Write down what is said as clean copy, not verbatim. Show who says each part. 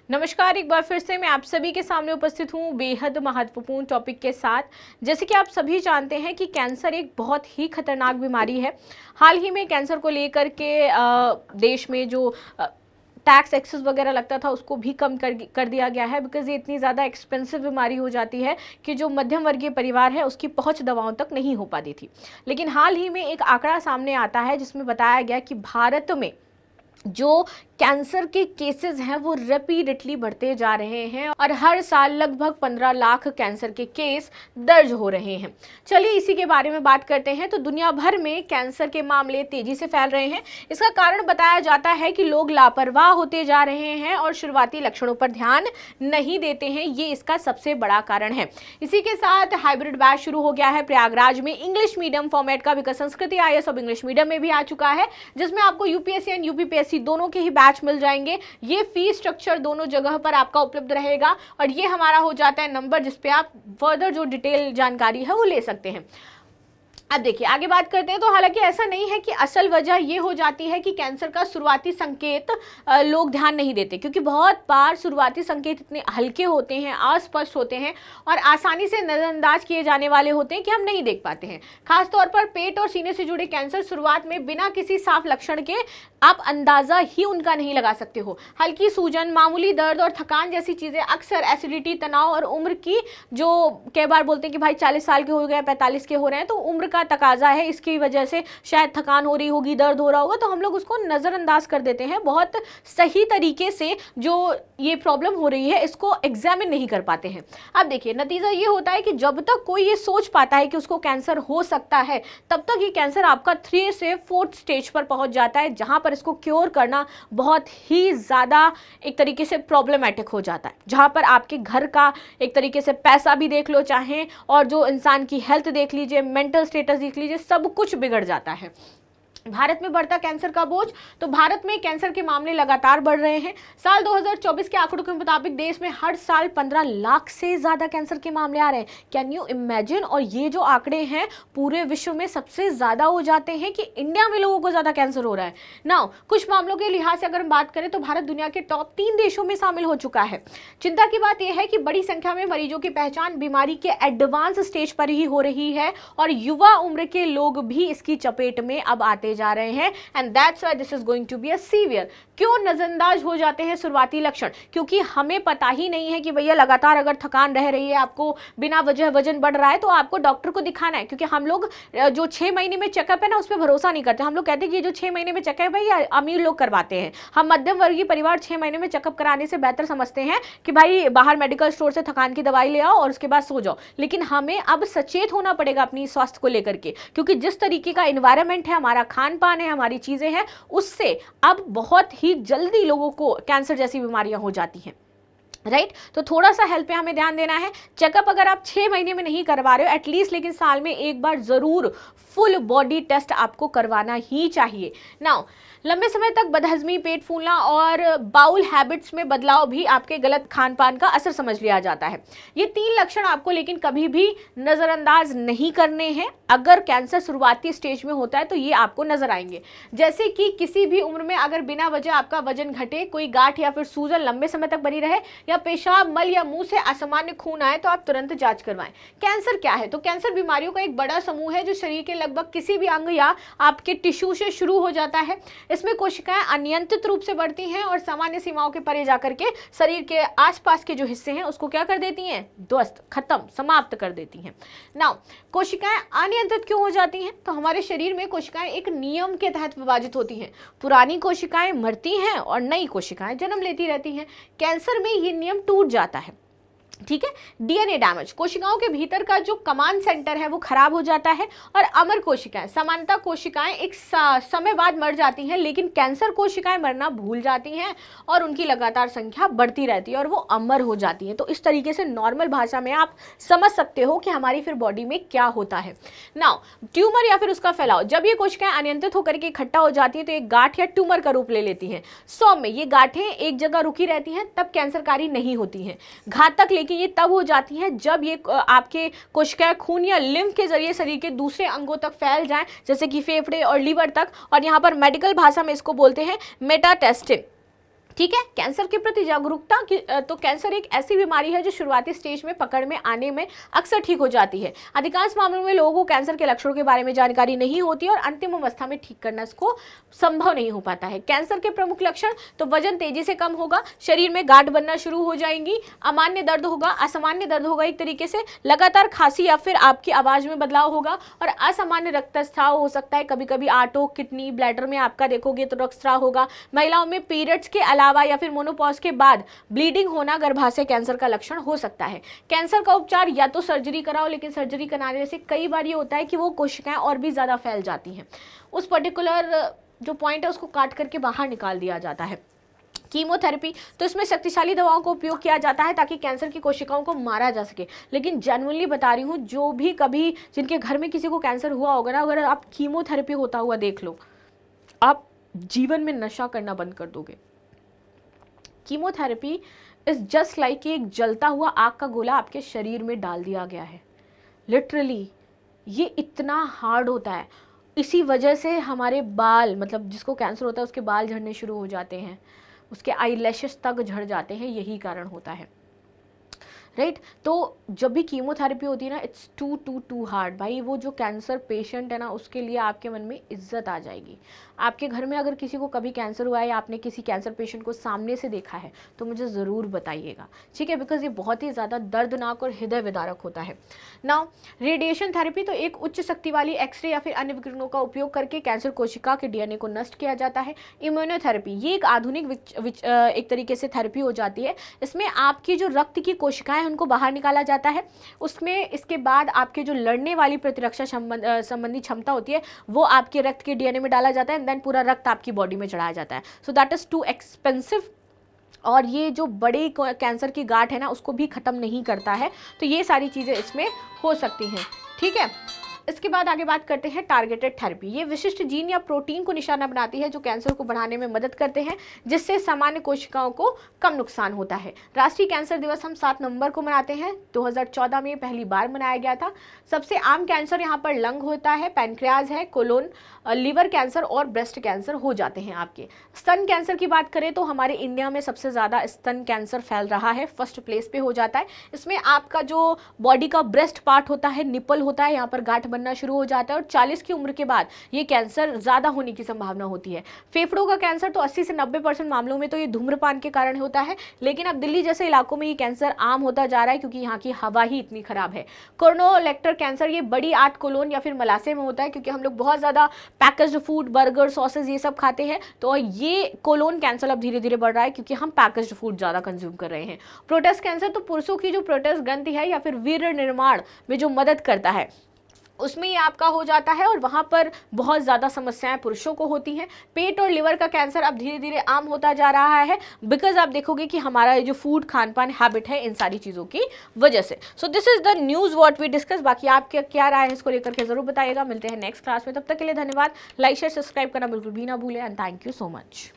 Speaker 1: नमस्कार, एक बार फिर से मैं आप सभी के सामने उपस्थित हूँ बेहद महत्वपूर्ण टॉपिक के साथ। जैसे कि आप सभी जानते हैं कि कैंसर एक बहुत ही खतरनाक बीमारी है। हाल ही में कैंसर को लेकर के देश में जो टैक्स एक्सेस वगैरह लगता था उसको भी कम कर दिया गया है, बिकॉज ये इतनी ज़्यादा एक्सपेंसिव बीमारी हो जाती है कि जो मध्यम वर्गीय परिवार है उसकी पहुंच दवाओं तक नहीं हो पाती थी। लेकिन हाल ही में एक आंकड़ा सामने आता है जिसमें बताया गया कि भारत में जो कैंसर के केसेस हैं वो रैपिडली बढ़ते जा रहे हैं और हर साल लगभग 15 लाख कैंसर के केस दर्ज हो रहे हैं। चलिए इसी के बारे में बात करते हैं। तो दुनिया भर में कैंसर के मामले तेजी से फैल रहे हैं। इसका कारण बताया जाता है कि लोग लापरवाह होते जा रहे हैं और शुरुआती लक्षणों पर ध्यान नहीं देते हैं। ये इसका सबसे बड़ा कारण है। इसी के साथ हाइब्रिड बैच शुरू हो गया है प्रयागराज में इंग्लिश मीडियम फॉर्मेट का, बिकॉज संस्कृति IAS अब इंग्लिश मीडियम में भी आ चुका है, जिसमें आपको UPSC एंड UPPSC दोनों के ही बैच मिल जाएंगे। ये फीस स्ट्रक्चर दोनों जगह पर आपका उपलब्ध रहेगा और ये हमारा हो जाता है नंबर जिस पे आप फर्दर जो डिटेल जानकारी है वो ले सकते हैं। अब देखिए आगे बात करते हैं। तो हालांकि ऐसा नहीं है कि असल वजह ये हो जाती है कि कैंसर का शुरुआती संकेत लोग ध्यान नहीं देते, क्योंकि बहुत बार शुरुआती संकेत इतने हल्के होते हैं, अस्पष्ट होते हैं और आसानी से नज़रअंदाज किए जाने वाले होते हैं कि हम नहीं देख पाते हैं। खासतौर पर पेट और सीने से जुड़े कैंसर शुरुआत में बिना किसी साफ लक्षण के आप अंदाजा ही उनका नहीं लगा सकते हो। हल्की सूजन, मामूली दर्द और थकान जैसी चीज़ें अक्सर एसिडिटी, तनाव और उम्र की, जो कई बार बोलते हैं कि भाई 40 साल के हो गए, 45 के हो रहे हैं, तो उम्र का तकाजा है, इसकी वजह से शायद थकान हो रही होगी, दर्द हो रहा होगा, तो हम लोग उसको नज़रअंदाज कर देते हैं। बहुत सही तरीके से जो ये प्रॉब्लम हो रही है इसको एग्जामिन नहीं कर पाते हैं। अब देखिए नतीजा ये होता है कि जब तक कोई ये सोच पाता है कि उसको कैंसर हो सकता है, तब तक ये कैंसर आपका 3 से 4 स्टेज पर पहुंच जाता है, जहां पर इसको क्योर करना बहुत ही ज़्यादा एक तरीके से प्रॉब्लमेटिक हो जाता है, जहां पर आपके घर का एक तरीके से पैसा भी देख लो चाहें और जो इंसान की हेल्थ देख लीजिए, मेंटल स्टेटस देख लीजिए, सब कुछ बिगड़ जाता है। भारत में बढ़ता कैंसर का बोझ। तो भारत में कैंसर के मामले लगातार बढ़ रहे हैं। साल 2024 के आंकड़ों के मुताबिक देश में हर साल 15 लाख से ज़्यादा कैंसर के मामले आ रहे हैं। Can you imagine? और ये जो आंकड़े हैं पूरे विश्व में सबसे ज़्यादा हो जाते हैं कि इंडिया में लोगों को ज़्यादा कैंसर हो रहा है। नाउ कुछ मामलों के लिहाज से अगर हम बात करें तो भारत दुनिया के टॉप 3 देशों में शामिल हो चुका है। चिंता की बात यह है कि बड़ी संख्या में मरीजों की पहचान बीमारी के एडवांस स्टेज पर ही हो रही है और युवा उम्र के लोग भी इसकी चपेट में अब आते जा रहे हैं। And that's why this is going to be a severe. क्यों नजरअंदाज हो जाते हैं शुरुआती लक्षण? क्योंकि हमें पता ही नहीं है कि भैया लगातार अगर थकान रह रही है, आपको बिना वजह वजन बढ़ रहा है, तो आपको डॉक्टर को दिखाना है। क्योंकि हम लोग जो 6 महीने में चेकअप है ना, उस पर भरोसा नहीं करते। हम लोग कहते हैं कि ये जो 6 महीने में चेकअप है ये अमीर लोग करवाते हैं। हम मध्यम वर्गीय परिवार 6 महीने में चेकअप कराने से बेहतर समझते हैं कि भाई बाहर मेडिकल स्टोर से थकान की दवाई ले आओ और उसके बाद सो जाओ। लेकिन हमें अब सचेत होना पड़ेगा अपनी स्वास्थ्य को लेकर के, क्योंकि जिस तरीके का एनवायरनमेंट है, हमारा खान पान है, हमारी चीजें हैं, उससे अब बहुत ही जल्दी लोगों को कैंसर जैसी बीमारियां हो जाती हैं। राइट तो थोड़ा सा हेल्थ पे हमें ध्यान देना है। चेकअप अगर आप 6 महीने में नहीं करवा रहे हो एटलीस्ट, लेकिन साल में एक बार जरूर फुल बॉडी टेस्ट आपको करवाना ही चाहिए। नाउ लंबे समय तक बदहजमी, पेट फूलना और बाउल हैबिट्स में बदलाव भी आपके गलत खान पान का असर समझ लिया जाता है। ये 3 लक्षण आपको लेकिन कभी भी नज़रअंदाज नहीं करने हैं। अगर कैंसर शुरुआती स्टेज में होता है तो ये आपको नजर आएंगे, जैसे कि किसी भी उम्र में अगर बिना वजह आपका वजन घटे, कोई गांठ या फिर सूजन लंबे समय तक बनी रहे, या पेशाब, मल या मुंह से असामान्य खून आए, तो आप तुरंत जांच करवाएं। कैंसर क्या है? तो कैंसर बीमारियों का एक बड़ा समूह है जो शरीर के लगभग किसी भी अंग या आपके टिश्यू से शुरू हो जाता है। इसमें कोशिकाएं अनियंत्रित रूप से बढ़ती हैं और सामान्य सीमाओं के परे जाकर के शरीर के आसपास के जो हिस्से हैं उसको क्या कर देती हैं? ध्वस्त, खत्म, समाप्त कर देती हैं। नाउ कोशिकाएं अनियंत्रित क्यों हो जाती हैं? तो हमारे शरीर में कोशिकाएं एक नियम के तहत विभाजित होती हैं। पुरानी कोशिकाएं मरती हैं और नई कोशिकाएं जन्म लेती रहती हैं। कैंसर में ये नियम टूट जाता है। ठीक है, DNA डैमेज, कोशिकाओं के भीतर का जो कमांड सेंटर है वो खराब हो जाता है। और अमर कोशिकाएं, सामान्यतः कोशिकाएं एक समय बाद मर जाती हैं, लेकिन कैंसर कोशिकाएं मरना भूल जाती हैं और उनकी लगातार संख्या बढ़ती रहती है और वो अमर हो जाती हैं। तो इस तरीके से नॉर्मल भाषा में आप समझ सकते हो कि हमारी फिर बॉडी में क्या होता है। नाउ ट्यूमर या फिर उसका फैलाव, जब ये कोशिकाएं अनियंत्रित होकर के इकट्ठा हो जाती हैं तो एक गांठ या ट्यूमर का रूप ले लेती हैं। 100 में ये गांठें एक जगह रुकी रहती हैं, तब कैंसरकारी नहीं होती हैं। घातक कि ये तब हो जाती है जब ये आपके कोशिकाएं खून या लिम्फ के जरिए शरीर के दूसरे अंगों तक फैल जाएं, जैसे कि फेफड़े और लीवर तक, और यहाँ पर मेडिकल भाषा में इसको बोलते हैं मेटास्टेसिस। ठीक है। कैंसर के प्रति जागरूकता की तो कैंसर एक ऐसी बीमारी है जो शुरुआती स्टेज में पकड़ में आने में अक्सर ठीक हो जाती है। अधिकांश मामलों में लोगों को कैंसर के लक्षणों के बारे में जानकारी नहीं होती और अंतिम अवस्था में ठीक करना इसको संभव नहीं हो पाता है। कैंसर के प्रमुख लक्षण तो वजन तेजी से कम होगा, शरीर में गांठ बनना शुरू हो जाएंगी, अमान्य दर्द होगा, असामान्य दर्द होगा, एक तरीके से लगातार खांसी या फिर आपकी आवाज में बदलाव होगा और असामान्य रक्तस्राव हो सकता है। कभी कभी आंतों, किडनी, ब्लैडर में आपका देखोगे तो रक्तस्राव होगा। महिलाओं में पीरियड्स के अलावा या फिर मोनोपॉज के बाद ब्लीडिंग होना गर्भाशय कैंसर का लक्षण हो सकता है। कैंसर का उपचार या तो सर्जरी कराओ, लेकिन सर्जरी कराने से कई बार ये होता है कि वो कोशिकाएं और भी ज्यादा फैल जाती हैं, उस पर्टिकुलर जो पॉइंट है उसको काट करके बाहर निकाल दिया जाता है। कीमोथेरेपी तो इसमें शक्तिशाली दवाओं का उपयोग किया जाता है ताकि कैंसर की कोशिकाओं को मारा जा सके। लेकिन जेन्युइनली बता रही हूँ, जो भी कभी जिनके घर में किसी को कैंसर हुआ होगा ना, अगर आप कीमोथेरेपी होता हुआ देख लो, आप जीवन में नशा करना बंद कर दोगे। कीमोथेरेपी इज जस्ट लाइक एक जलता हुआ आग का गोला आपके शरीर में डाल दिया गया है। लिटरली ये इतना हार्ड होता है। इसी वजह से हमारे बाल, मतलब जिसको कैंसर होता है उसके बाल झड़ने शुरू हो जाते हैं, उसके आईलैशेस तक झड़ जाते हैं, यही कारण होता है, राइट। तो जब भी कीमोथेरेपी होती है ना, इट्स टू हार्ड भाई। वो जो कैंसर पेशेंट है ना, उसके लिए आपके मन में इज्जत आ जाएगी। आपके घर में अगर किसी को कभी कैंसर हुआ है या आपने किसी कैंसर पेशेंट को सामने से देखा है तो मुझे ज़रूर बताइएगा, ठीक है, बिकॉज ये बहुत ही ज़्यादा दर्दनाक और हृदय विदारक होता है। नाउ रेडिएशन थेरेपी तो एक उच्च शक्ति वाली एक्सरे या फिर अन्य विकिरणों का उपयोग करके कैंसर कोशिका के डीएनए को नष्ट किया जाता है। इम्यूनोथेरेपी ये एक आधुनिक एक तरीके से थेरेपी हो जाती है। इसमें आपकी जो रक्त की कोशिकाएं उनको बाहर निकाला जाता है, उसमें इसके बाद आपके जो लड़ने वाली प्रतिरक्षा संबंधी क्षमता होती है वो आपके रक्त के डीएनए में डाला जाता है, देन पूरा रक्त आपकी बॉडी में चढ़ाया जाता है। So that is too expensive और ये जो बड़े कैंसर की गांठ है ना उसको भी खत्म नहीं करता है। तो ये सारी चीज़ें इसमें हो सकती हैं, ठीक है। इसके बाद आगे बात करते हैं टारगेटेड थेरेपी। ये विशिष्ट जीन या प्रोटीन को निशाना बनाती है जो कैंसर को बढ़ाने में मदद करते हैं, जिससे सामान्य कोशिकाओं को कम नुकसान होता है। राष्ट्रीय कैंसर दिवस हम 7 नवंबर को मनाते हैं। 2014 में पहली बार मनाया गया था। सबसे आम कैंसर यहाँ पर लंग होता है, पैनक्रियाज है, कोलोन, लिवर कैंसर और ब्रेस्ट कैंसर हो जाते हैं आपके। स्तन कैंसर की बात करें तो हमारे इंडिया में सबसे ज़्यादा स्तन कैंसर फैल रहा है, फर्स्ट प्लेस पे हो जाता है। इसमें आपका जो बॉडी का ब्रेस्ट पार्ट होता है, निपल होता है, यहाँ पर गांठ बनना शुरू हो जाता है और 40 की उम्र के बाद ये कैंसर ज़्यादा होने की संभावना होती है। फेफड़ों का कैंसर तो 80 से 90% मामलों में तो ये धूम्रपान के कारण होता है, लेकिन अब दिल्ली जैसे इलाकों में ये कैंसर आम होता जा रहा है क्योंकि यहाँ की हवा ही इतनी खराब है। कोलोरेक्टल कैंसर ये बड़ी आंत कोलोन या फिर मलाशय में होता है, क्योंकि हम लोग बहुत ज़्यादा पैकेज्ड फूड, बर्गर, सॉसेज ये सब खाते हैं, तो ये कोलोन कैंसर अब धीरे धीरे बढ़ रहा है क्योंकि हम पैकेज्ड फूड ज़्यादा कंज्यूम कर रहे हैं। प्रोस्टेट कैंसर तो पुरुषों की जो प्रोस्टेट ग्रंथि है या फिर वीर्य निर्माण में जो मदद करता है उसमें ये आपका हो जाता है और वहाँ पर बहुत ज़्यादा समस्याएं पुरुषों को होती हैं। पेट और लिवर का कैंसर अब धीरे धीरे आम होता जा रहा है, बिकॉज आप देखोगे कि हमारा ये जो फूड, खान पान हैबिट है, इन सारी चीज़ों की वजह से। So this is the news what we discuss. बाकी आपके क्या राय है इसको लेकर के जरूर बताइएगा। मिलते हैं नेक्स्ट क्लास में, तब तक के लिए धन्यवाद। लाइक शेयर सब्सक्राइब करना बिल्कुल भी ना भूलें and thank you so much.